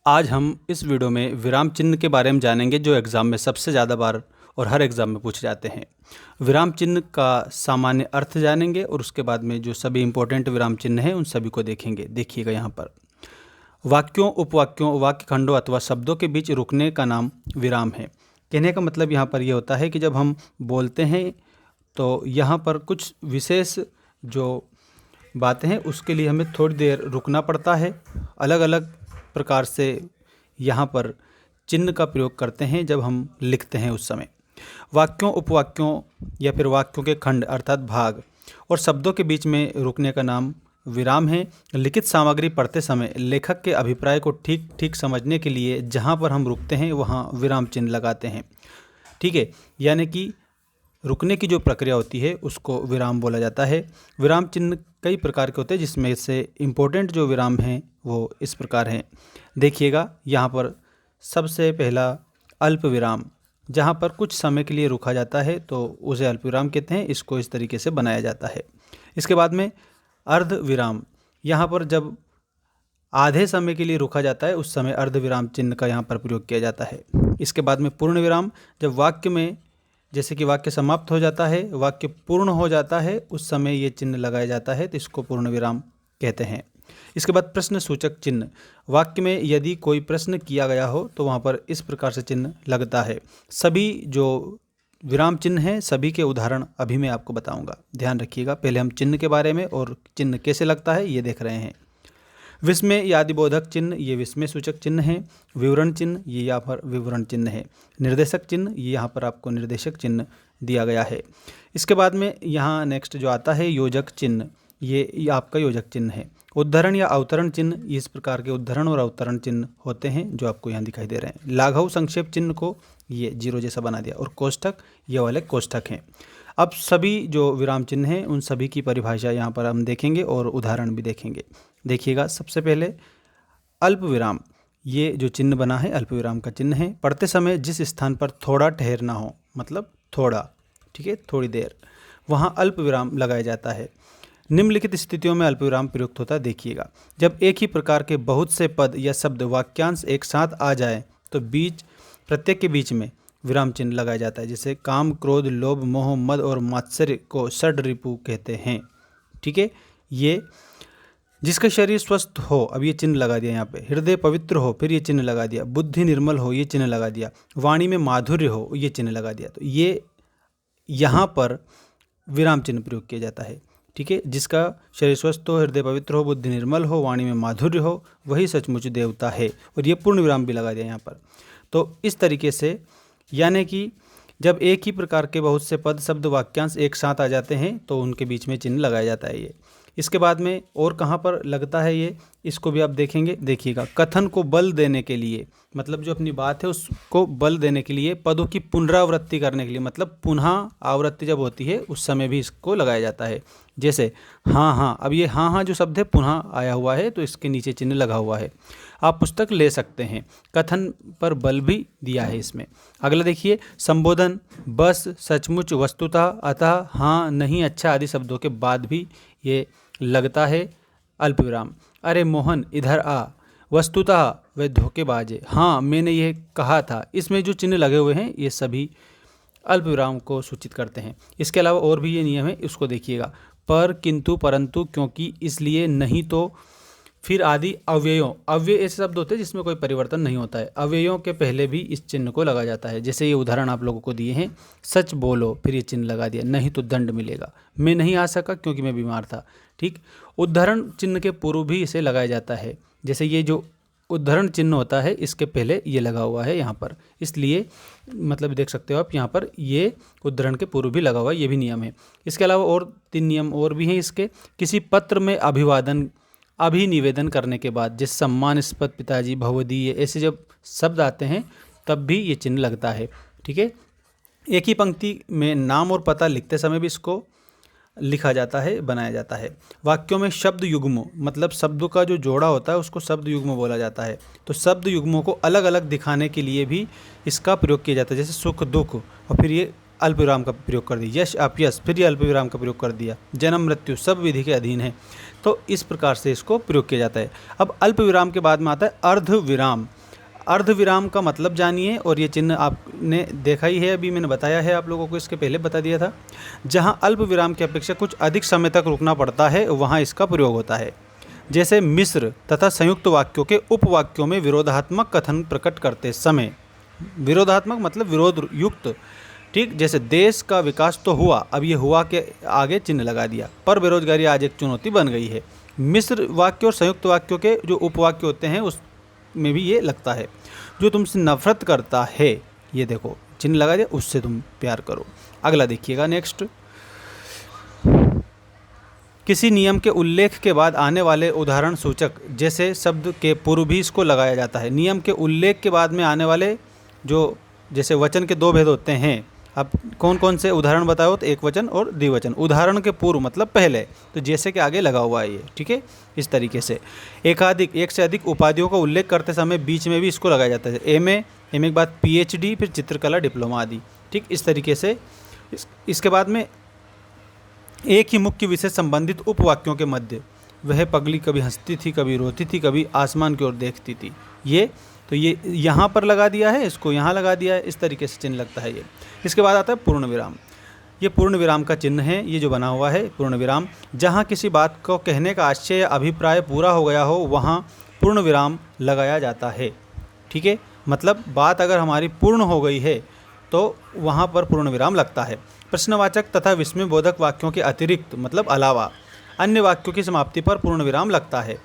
आज हम इस वीडियो में विराम चिन्ह के बारे में जानेंगे जो एग्ज़ाम में सबसे ज़्यादा बार और हर एग्ज़ाम में पूछे जाते हैं। विराम चिन्ह का सामान्य अर्थ जानेंगे और उसके बाद में जो सभी इंपॉर्टेंट विराम चिन्ह हैं उन सभी को देखेंगे। देखिएगा यहाँ पर वाक्यों, उपवाक्यों, वाक्य खंडों अथवा शब्दों के बीच रुकने का नाम विराम है। कहने का मतलब यहाँ पर यह होता है कि जब हम बोलते हैं तो यहाँ पर कुछ विशेष जो बातें हैं उसके लिए हमें थोड़ी देर रुकना पड़ता है। अलग अलग प्रकार से यहाँ पर चिन्ह का प्रयोग करते हैं जब हम लिखते हैं उस समय। वाक्यों, उपवाक्यों या फिर वाक्यों के खंड अर्थात भाग और शब्दों के बीच में रुकने का नाम विराम है। लिखित सामग्री पढ़ते समय लेखक के अभिप्राय को ठीक ठीक समझने के लिए जहाँ पर हम रुकते हैं वहाँ विराम चिन्ह लगाते हैं। ठीक है, यानी कि रुकने की जो प्रक्रिया होती है उसको विराम बोला जाता है। विराम चिन्ह कई प्रकार के होते हैं जिसमें से इम्पोर्टेंट जो विराम हैं वो इस प्रकार हैं। देखिएगा यहाँ पर सबसे पहला अल्प विराम, जहाँ पर कुछ समय के लिए रुका जाता है तो उसे अल्प विराम कहते हैं। इसको इस तरीके से बनाया जाता है। इसके बाद में अर्ध विराम, यहाँ पर जब आधे समय के लिए रुका जाता है उस समय अर्ध विराम चिन्ह का यहाँ पर प्रयोग किया जाता है। इसके बाद में पूर्ण विराम, जब वाक्य में जैसे कि वाक्य समाप्त हो जाता है, वाक्य पूर्ण हो जाता है, उस समय ये चिन्ह लगाया जाता है तो इसको पूर्ण विराम कहते हैं। इसके बाद प्रश्न सूचक चिन्ह, वाक्य में यदि कोई प्रश्न किया गया हो तो वहाँ पर इस प्रकार से चिन्ह लगता है। सभी जो विराम चिन्ह हैं सभी के उदाहरण अभी मैं आपको बताऊंगा, ध्यान रखिएगा। पहले हम चिन्ह के बारे में और चिन्ह कैसे लगता है ये देख रहे हैं। विस्मय या आदिबोधक चिन्ह ये विस्मय सूचक चिन्ह है। विवरण चिन्ह ये यहाँ पर विवरण चिन्ह है। निर्देशक चिन्ह ये यहाँ पर आपको निर्देशक चिन्ह दिया गया है। इसके बाद में यहाँ नेक्स्ट जो आता है योजक चिन्ह, ये आपका योजक चिन्ह है। उद्धरण या अवतरण चिन्ह, इस प्रकार के उद्धरण और अवतरण चिन्ह होते हैं जो आपको यहाँ दिखाई दे रहे हैं। लाघव संक्षेप चिन्ह को ये जीरो जैसा बना दिया और कोष्ठक ये वाले कोष्ठक हैं। अब सभी जो विराम चिन्ह हैं उन सभी की परिभाषा यहाँ पर हम देखेंगे और उदाहरण भी देखेंगे। देखिएगा, सबसे पहले अल्प विराम, ये जो चिन्ह बना है अल्प विराम का चिन्ह है। पढ़ते समय जिस स्थान पर थोड़ा ठहरना हो, मतलब थोड़ा, ठीक है, थोड़ी देर, वहाँ अल्प विराम लगाया जाता है। निम्नलिखित स्थितियों में अल्प विराम प्रयुक्त होता है। देखिएगा, जब एक ही प्रकार के बहुत से पद या शब्द वाक्यांश एक साथ आ जाए तो प्रत्येक के बीच में विराम चिन्ह लगाया जाता है। जैसे काम, क्रोध, लोभ, मोह, मद और मात्सर्य को षड रिपु कहते हैं। ठीक है, ये जिसका शरीर स्वस्थ हो, अब ये चिन्ह लगा दिया यहाँ पे। हृदय पवित्र हो, फिर ये चिन्ह लगा दिया। बुद्धि निर्मल हो, ये चिन्ह लगा दिया। वाणी में माधुर्य हो, ये चिन्ह लगा दिया। तो ये यहाँ पर विराम चिन्ह प्रयोग किया जाता है। ठीक है, जिसका शरीर स्वस्थ हो, हृदय पवित्र हो, बुद्धि निर्मल हो, वाणी में माधुर्य हो, वही सचमुच देवता है। और ये पूर्ण विराम भी लगा दिया यहाँ पर। तो इस तरीके से, यानी कि जब एक ही प्रकार के बहुत से पद, शब्द, वाक्यांश एक साथ आ जाते हैं तो उनके बीच में चिन्ह लगाया जाता है ये। इसके बाद में और कहाँ पर लगता है ये, इसको भी आप देखेंगे। देखिएगा, कथन को बल देने के लिए, मतलब जो अपनी बात है उसको बल देने के लिए, पदों की पुनरावृत्ति करने के लिए, मतलब पुनः आवृत्ति जब होती है उस समय भी इसको लगाया जाता है। जैसे हाँ हाँ, अब ये हाँ हाँ जो शब्द है पुनः आया हुआ है तो इसके नीचे चिन्ह लगा हुआ है। आप पुस्तक ले सकते हैं, कथन पर बल भी दिया है इसमें। अगला देखिए, संबोधन, बस, सचमुच, वस्तुतः, अतः, हाँ, नहीं, अच्छा आदि शब्दों के बाद भी ये लगता है अल्प विराम। अरे मोहन इधर आ, वस्तुतः वह धोखेबाज है, हाँ मैंने ये कहा था। इसमें जो चिन्ह लगे हुए हैं ये सभी अल्प विराम को सूचित करते हैं। इसके अलावा और भी ये नियम है, इसको देखिएगा। पर, किंतु, परंतु, क्योंकि, इसलिए, नहीं तो, फिर आदि अव्ययों, अव्यय ऐसे शब्द होते हैं जिसमें कोई परिवर्तन नहीं होता है। अव्ययों के पहले भी इस चिन्ह को लगाया जाता है। जैसे ये उदाहरण आप लोगों को दिए हैं, सच बोलो, फिर ये चिन्ह लगा दिया, नहीं तो दंड मिलेगा। मैं नहीं आ सका क्योंकि मैं बीमार था। ठीक, उद्धरण चिन्ह के पूर्व भी इसे लगाया जाता है। जैसे ये जो उद्धरण चिन्ह होता है इसके पहले ये लगा हुआ है यहाँ पर, इसलिए मतलब देख सकते हो आप यहाँ पर ये उद्धरण के पूर्व भी लगा हुआ है, ये भी नियम है। इसके अलावा और 3 नियम और भी हैं इसके। किसी पत्र में अभिनिवेदन करने के बाद, जैसे सम्मानास्पद, पिताजी, भवदीय, ऐसे जब शब्द आते हैं तब भी ये चिन्ह लगता है। ठीक है, एक ही पंक्ति में नाम और पता लिखते समय भी इसको लिखा जाता है, बनाया जाता है। वाक्यों में शब्द युग्म, मतलब शब्दों का जो जोड़ा होता है उसको शब्द युग्म बोला जाता है। तो शब्द युग्मों को अलग अलग दिखाने के लिए भी इसका प्रयोग किया जाता है। जैसे सुख, दुख, और फिर ये अल्प विराम का प्रयोग कर दिया। यश, अपयश, फिर ये अल्प विराम का प्रयोग कर दिया। जन्म, मृत्यु, सब विधि के अधीन है। तो इस प्रकार से इसको प्रयोग किया जाता है। अब अल्प विराम के बाद में आता है अर्ध विराम। अर्ध विराम का मतलब जानिए, और ये चिन्ह आपने देखा ही है, अभी मैंने बताया है आप लोगों को, इसके पहले बता दिया था। जहाँ अल्प विराम की अपेक्षा कुछ अधिक समय तक रुकना पड़ता है वहाँ इसका प्रयोग होता है। जैसे मिश्र तथा संयुक्त वाक्यों के उपवाक्यों में विरोधात्मक कथन प्रकट करते समय, विरोधात्मक मतलब विरोध युक्त, ठीक, जैसे देश का विकास तो हुआ, अब ये हुआ के आगे चिन्ह लगा दिया, पर बेरोजगारी आज एक चुनौती बन गई है। मिश्र वाक्य और संयुक्त वाक्यों के जो उपवाक्य होते हैं उसमें भी ये लगता है। जो तुमसे नफरत करता है, ये देखो चिन्ह लगा दिया, उससे तुम प्यार करो। अगला देखिएगा नेक्स्ट, किसी नियम के उल्लेख के बाद आने वाले उदाहरण सूचक जैसे शब्द के पूर्व भी इसको लगाया जाता है। नियम के उल्लेख के बाद में आने वाले जो जैसे वचन के दो भेद होते हैं, अब कौन कौन से उदाहरण बताओ, तो एक वचन और द्विवचन। उदाहरण के पूर्व मतलब पहले, तो जैसे के आगे लगा हुआ है ये, ठीक है, इस तरीके से। एकाधिक, एक से अधिक उपाधियों का उल्लेख करते समय बीच में भी इसको लगाया जाता है। एमए के बाद पीएचडी, फिर चित्रकला डिप्लोमा आदि, ठीक, इस तरीके से। इसके बाद में एक ही मुख्य विषय संबंधित उपवाक्यों के मध्य, वह पगली कभी हंसती थी, कभी रोती थी, कभी आसमान की ओर देखती थी, ये तो ये यहाँ पर लगा दिया है, इसको यहाँ लगा दिया है, इस तरीके से चिन्ह लगता है ये। इसके बाद आता है पूर्ण विराम। ये पूर्ण विराम का चिन्ह है, ये जो बना हुआ है पूर्ण विराम। जहाँ किसी बात को कहने का आशय या अभिप्राय पूरा हो गया हो वहाँ पूर्ण विराम लगाया जाता है, ठीक है। मतलब बात अगर हमारी पूर्ण हो गई है तो वहाँ पर पूर्ण विराम लगता है। प्रश्नवाचक तथा विस्मयबोधक वाक्यों के अतिरिक्त मतलब अलावा अन्य वाक्यों की समाप्ति पर पूर्ण विराम लगता है।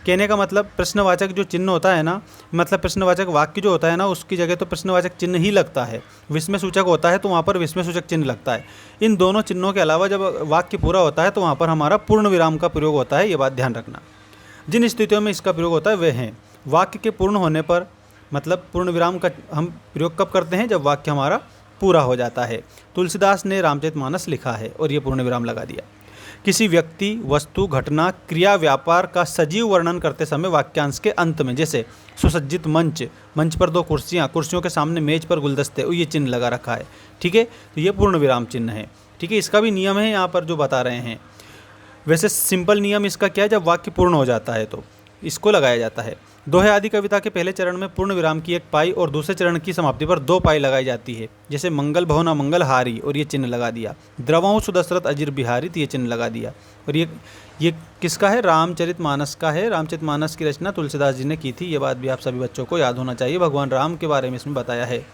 कहने का मतलब प्रश्नवाचक जो चिन्ह होता है ना, मतलब प्रश्नवाचक वाक्य जो होता है ना, उसकी जगह तो प्रश्नवाचक चिन्ह ही लगता है। विस्मय सूचक होता है तो वहाँ पर विस्मय सूचक चिन्ह लगता है। इन दोनों चिन्हों के अलावा जब वाक्य पूरा होता है तो वहाँ पर हमारा पूर्ण विराम का प्रयोग होता है, ये बात ध्यान रखना। जिन स्थितियों में इसका प्रयोग होता है वे हैं, वाक्य के पूर्ण होने पर, मतलब पूर्ण विराम का हम प्रयोग कब करते हैं, जब वाक्य हमारा पूरा हो जाता है। तुलसीदास ने रामचरितमानस लिखा है और ये पूर्ण विराम लगा दिया। किसी व्यक्ति, वस्तु, घटना, क्रिया, व्यापार का सजीव वर्णन करते समय वाक्यांश के अंत में, जैसे सुसज्जित मंच, मंच पर दो कुर्सियाँ, कुर्सियों के सामने मेज पर गुलदस्ते, ये चिन्ह लगा रखा है, ठीक है, तो ये पूर्ण विराम चिन्ह है, ठीक है। इसका भी नियम है यहाँ पर जो बता रहे हैं। वैसे सिंपल नियम इसका क्या है, जब वाक्य पूर्ण हो जाता है तो इसको लगाया जाता है। दोहे आदि कविता के पहले चरण में पूर्ण विराम की 1 पाई और दूसरे चरण की समाप्ति पर 2 पाई लगाई जाती है, जैसे मंगल भवन अमंगल हारी, और ये चिन्ह लगा दिया। द्रवहु सुदशरथ अजिर बिहारी, तो ये चिन्ह लगा दिया। और ये किसका है, रामचरितमानस का है। रामचरितमानस की रचना तुलसीदास जी ने की थी, ये बात भी आप सभी बच्चों को याद होना चाहिए। भगवान राम के बारे में इसमें बताया है।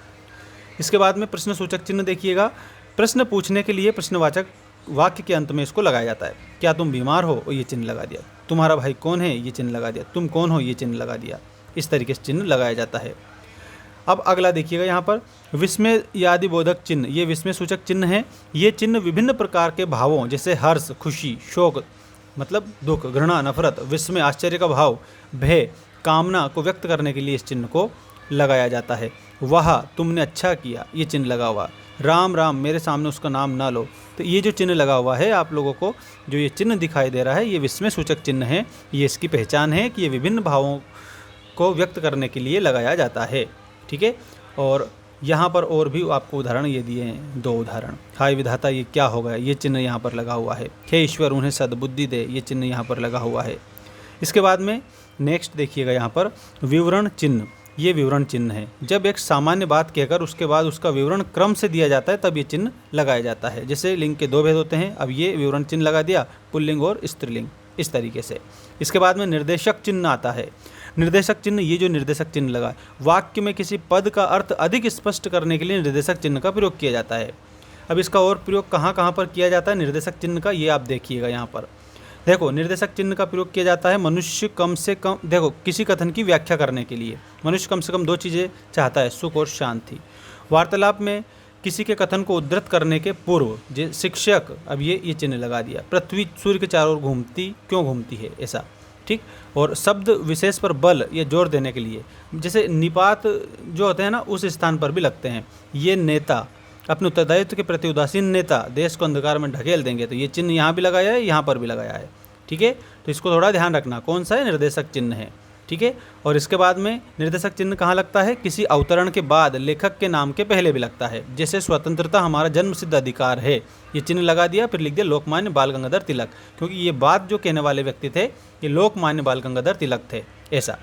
इसके बाद में प्रश्न सूचक चिन्ह देखिएगा। प्रश्न पूछने के लिए प्रश्नवाचक वाक्य के अंत में इसको लगाया जाता है। क्या तुम बीमार हो, और ये चिन्ह लगा दिया। तुम्हारा भाई कौन है, ये चिन्ह लगा दिया। तुम कौन हो, ये चिन्ह लगा दिया। इस तरीके से चिन्ह लगाया जाता है। अब अगला देखिएगा यहाँ पर विस्मय आदि बोधक चिन्ह, ये विस्मय सूचक चिन्ह है। ये चिन्ह विभिन्न प्रकार के भावों जैसे हर्ष, खुशी, शोक मतलब दुख, घृणा, नफरत, विस्मय, आश्चर्य का भाव, भय, कामना को व्यक्त करने के लिए इस चिन्ह को लगाया जाता है। वाह तुमने अच्छा किया, ये चिन्ह लगा हुआ। राम राम, मेरे सामने उसका नाम ना लो, तो ये जो चिन्ह लगा हुआ है आप लोगों को, जो ये चिन्ह दिखाई दे रहा है, ये विस्मय सूचक चिन्ह है। ये इसकी पहचान है कि ये विभिन्न भावों को व्यक्त करने के लिए लगाया जाता है, ठीक है। और यहाँ पर और भी आपको उदाहरण ये दिए हैं, 2 उदाहरण। हाय विधाता, ये क्या हो गया, ये चिन्ह यहाँ पर लगा हुआ है। हे ईश्वर, उन्हें सद्बुद्धि दे, ये चिन्ह यहाँ पर लगा हुआ है। इसके बाद में नेक्स्ट देखिएगा यहाँ पर विवरण चिन्ह, ये विवरण चिन्ह है। जब एक सामान्य बात कहकर उसके बाद उसका विवरण क्रम से दिया जाता है तब ये चिन्ह लगाया जाता है। जैसे लिंग के 2 भेद होते हैं, अब ये विवरण चिन्ह लगा दिया, पुल्लिंग और स्त्रीलिंग, इस तरीके से। इसके बाद में निर्देशक चिन्ह आता है। निर्देशक चिन्ह, ये जो निर्देशक चिन्ह लगा, वाक्य में किसी पद का अर्थ अधिक स्पष्ट करने के लिए निर्देशक चिन्ह का प्रयोग किया जाता है। अब इसका और प्रयोग कहाँ कहाँ पर किया जाता है निर्देशक चिन्ह का, ये आप देखिएगा। यहाँ पर देखो निर्देशक चिन्ह का प्रयोग किया जाता है मनुष्य कम से कम, देखो किसी कथन की व्याख्या करने के लिए मनुष्य कम से कम 2 चीज़ें चाहता है, सुख और शांति। वार्तालाप में किसी के कथन को उद्धृत करने के पूर्व, जे शिक्षक, अब ये चिन्ह लगा दिया। पृथ्वी सूर्य के चारों ओर घूमती क्यों घूमती है, ऐसा, ठीक। और शब्द विशेष पर बल या जोर देने के लिए, जैसे निपात जो होते हैं ना, उस स्थान पर भी लगते हैं। ये नेता, अपने उत्तरदायित्व के प्रति उदासीन नेता देश को अंधकार में ढकेल देंगे, तो ये चिन्ह यहाँ भी लगाया है, यहाँ पर भी लगाया है, ठीक है। तो इसको थोड़ा ध्यान रखना, कौन सा है, निर्देशक चिन्ह है, ठीक है। और इसके बाद में निर्देशक चिन्ह कहाँ लगता है, किसी अवतरण के बाद लेखक के नाम के पहले भी लगता है। जैसे स्वतंत्रता हमारा जन्मसिद्ध अधिकार है, ये चिन्ह लगा दिया, फिर लिख दिया लोकमान्य बाल गंगाधर तिलक, क्योंकि ये बात जो कहने वाले व्यक्ति थे ये लोकमान्य बाल गंगाधर तिलक थे, ऐसा।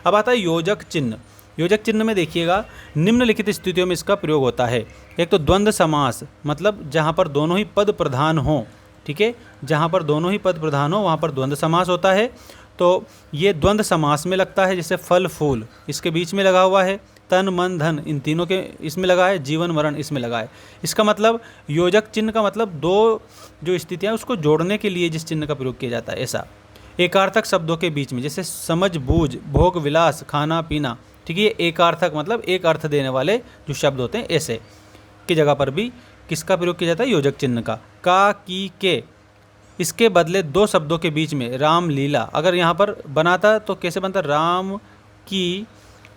अब आता है योजक चिन्ह। योजक चिन्ह में देखिएगा निम्नलिखित स्थितियों में इसका प्रयोग होता है। एक तो द्वंद्व समास, मतलब जहाँ पर दोनों ही पद प्रधान हों, ठीक है, जहाँ पर दोनों ही पद प्रधान हो वहाँ पर द्वंद्व समास होता है। तो ये द्वंद्व समास में लगता है, जैसे फल फूल इसके बीच में लगा हुआ है, तन मन धन इन तीनों के इसमें लगा है, जीवन मरण इसमें लगा है। इसका मतलब योजक चिन्ह का मतलब दो जो स्थितियाँ उसको जोड़ने के लिए जिस चिन्ह का प्रयोग किया जाता है, ऐसा। एकार्थक शब्दों के बीच में, जैसे समझ बूझ भोग विलास खाना पीना, ठीक है, ये एकार्थक मतलब एक अर्थ देने वाले जो शब्द होते हैं, ऐसे की जगह पर भी किसका प्रयोग किया जाता है, योजक चिन्ह का की के। इसके बदले दो शब्दों के बीच में राम लीला अगर यहाँ पर बनाता तो कैसे बनता, राम की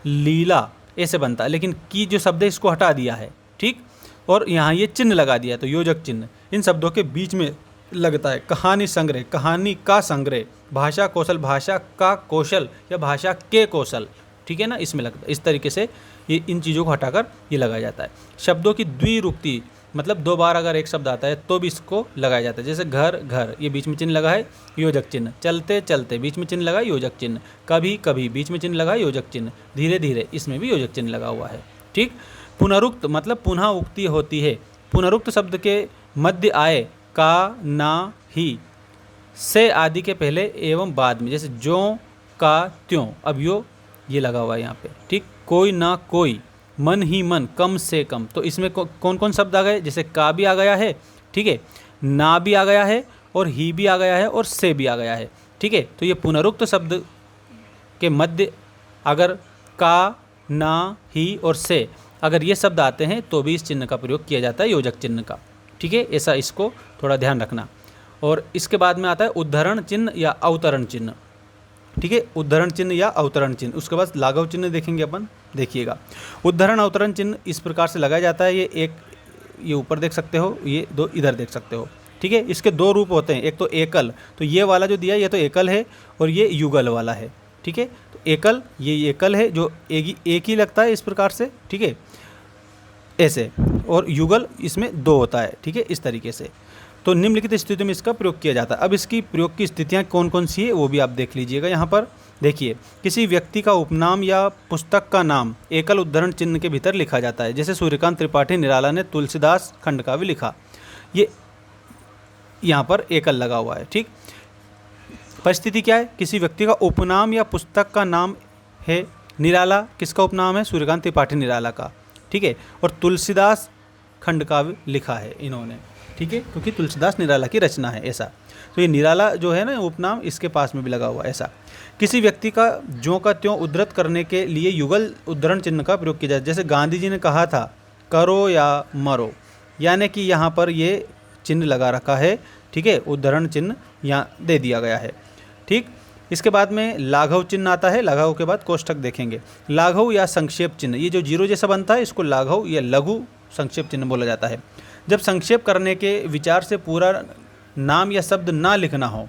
लीला ऐसे बनता, लेकिन की जो शब्द है इसको हटा दिया है, ठीक, और यहाँ ये चिन्ह लगा दिया, तो योजक चिन्ह इन शब्दों के बीच में लगता है। कहानी संग्रह, कहानी का संग्रह, भाषा कौशल, भाषा का कौशल या भाषा के कौशल, ठीक है ना, इसमें लगता है। इस तरीके से ये इन चीज़ों को हटाकर ये लगाया जाता है। शब्दों की द्विरुक्ति, मतलब दो बार अगर एक शब्द आता है तो भी इसको लगाया जाता है, जैसे घर घर, ये बीच में चिन्ह लगा है, योजक चिन्ह। चलते चलते बीच में चिन्ह लगा है, योजक चिन्ह। कभी कभी बीच में चिन्ह लगा है, योजक चिन्ह। धीरे धीरे इसमें भी योजक चिन्ह लगा हुआ है, ठीक। पुनरुक्त मतलब पुनः उक्ति होती है। पुनरुक्त शब्द के मध्य आए का, ना, ही, से आदि के पहले एवं बाद में, जैसे जो, का, त्यों। अब ये लगा हुआ है यहाँ पे, ठीक। कोई ना कोई, मन ही मन, कम से कम, तो इसमें कौन कौन शब्द आ गए, जैसे का भी आ गया है, ठीक है, ना भी आ गया है, और ही भी आ गया है, और से भी आ गया है, ठीक है। तो ये पुनरुक्त शब्द के मध्य अगर का, ना, ही और से अगर ये शब्द आते हैं तो भी इस चिन्ह का प्रयोग किया जाता है, योजक चिन्ह का, ठीक है। ऐसा इसको थोड़ा ध्यान रखना। और इसके बाद में आता है उद्धरण चिन्ह या अवतरण चिन्ह, ठीक है, उद्धरण चिन्ह या अवतरण चिन्ह। उसके बाद लाघव चिन्ह देखेंगे अपन, देखिएगा। उद्धरण अवतरण चिन्ह इस प्रकार से लगाया जाता है, ये ऊपर देख सकते हो, ये दो इधर देख सकते हो, ठीक है। इसके दो रूप होते हैं, एक तो एकल, तो ये वाला जो दिया ये तो एकल है, और ये युगल वाला है, ठीक है। तो एकल, ये एकल है जो एक ही लगता है इस प्रकार से, ठीक है, ऐसे, और युगल इसमें दो होता है, ठीक है, इस तरीके से। तो निम्नलिखित स्थितियों में इसका प्रयोग किया जाता है। अब इसकी प्रयोग की स्थितियाँ कौन कौन सी है वो भी आप देख लीजिएगा। यहाँ पर देखिए, किसी व्यक्ति का उपनाम या पुस्तक का नाम एकल उद्धरण चिन्ह के भीतर लिखा जाता है, जैसे सूर्यकांत त्रिपाठी निराला ने तुलसीदास खंड काव्य लिखा, ये यहाँ पर एकल लगा हुआ है, ठीक। परिस्थिति क्या है, किसी व्यक्ति का उपनाम या पुस्तक का नाम है, निराला किसका उपनाम है, सूर्यकांत त्रिपाठी निराला का, ठीक है, और तुलसीदास खंड काव्य लिखा है इन्होंने, ठीक है, क्योंकि तुलसीदास निराला की रचना है, ऐसा। तो ये निराला जो है ना उपनाम, इसके पास में भी लगा हुआ है, ऐसा। किसी व्यक्ति का ज्यों का त्यों उद्धृत करने के लिए युगल उद्धरण चिन्ह का प्रयोग किया जाए, जैसे गांधी जी ने कहा था करो या मरो, यानी कि यहाँ पर ये चिन्ह लगा रखा है, ठीक है, उद्धरण चिन्ह यहाँ दे दिया गया है, ठीक। इसके बाद में लाघव चिन्ह आता है, लाघव के बाद कोष्ठक देखेंगे। लाघव या संक्षेप चिन्ह, ये जो जीरो जैसा बनता है इसको लाघव या लघु संक्षेप चिन्ह बोला जाता है। जब संक्षेप करने के विचार से पूरा नाम या शब्द ना लिखना हो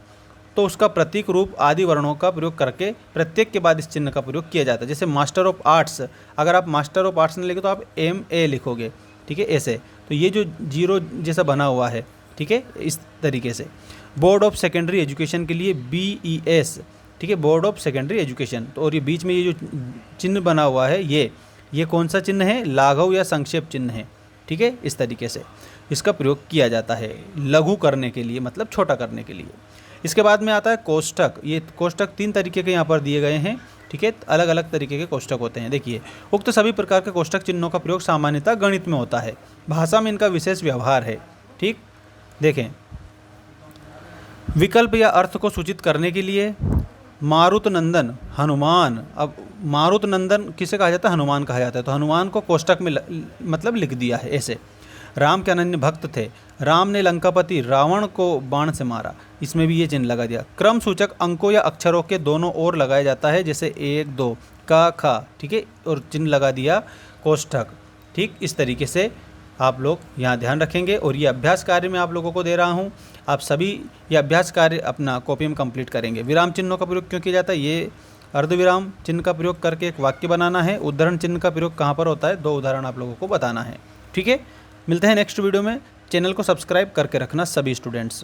तो उसका प्रतीक रूप आदि वर्णों का प्रयोग करके प्रत्येक के बाद इस चिन्ह का प्रयोग किया जाता है। जैसे मास्टर ऑफ आर्ट्स, अगर आप मास्टर ऑफ आर्ट्स नहीं लिखे तो आप MA लिखोगे, ठीक है, ऐसे। तो ये जो जीरो जैसा बना हुआ है, ठीक है, इस तरीके से। बोर्ड ऑफ सेकेंडरी एजुकेशन के लिए BES, ठीक है, बोर्ड ऑफ सेकेंडरी एजुकेशन। तो और ये बीच में ये जो चिन्ह बना हुआ है ये कौन सा चिन्ह है, लाघव या संक्षेप चिन्ह है, ठीक है। इस तरीके से इसका प्रयोग किया जाता है लघु करने के लिए, मतलब छोटा करने के लिए। इसके बाद में आता है कोष्ठक। ये कोष्ठक 3 तरीके के यहाँ पर दिए गए हैं, ठीक है, अलग अलग तरीके के कोष्ठक होते हैं। देखिए, उक्त सभी प्रकार के कोष्ठक चिन्हों का प्रयोग सामान्यतः गणित में होता है, भाषा में इनका विशेष व्यवहार है, ठीक। देखें, विकल्प या अर्थ को सूचित करने के लिए मारुत नंदन हनुमान, अब मारुत नंदन किसे कहा जाता है, हनुमान कहा जाता है, तो हनुमान को कोष्ठक में मतलब लिख दिया है ऐसे। राम के अनन्य भक्त थे, राम ने लंकापति रावण को बाण से मारा, इसमें भी ये चिन्ह लगा दिया। क्रम सूचक अंकों या अक्षरों के दोनों ओर लगाया जाता है, जैसे 1 2 का खा, ठीक है, और चिन्ह लगा दिया कोष्ठक, ठीक। इस तरीके से आप लोग यहाँ ध्यान रखेंगे। और ये अभ्यास कार्य मैं आप लोगों को दे रहा हूँ, आप सभी ये अभ्यास कार्य अपना कॉपी में कंप्लीट करेंगे। विराम चिन्हों का प्रयोग क्यों किया जाता है ये अर्धविराम चिन्ह का प्रयोग करके एक वाक्य बनाना है। उद्धरण चिन्ह का प्रयोग कहाँ पर होता है, 2 उदाहरण आप लोगों को बताना है। ठीक है, मिलते हैं नेक्स्ट वीडियो में। चैनल को सब्सक्राइब करके रखना सभी स्टूडेंट्स।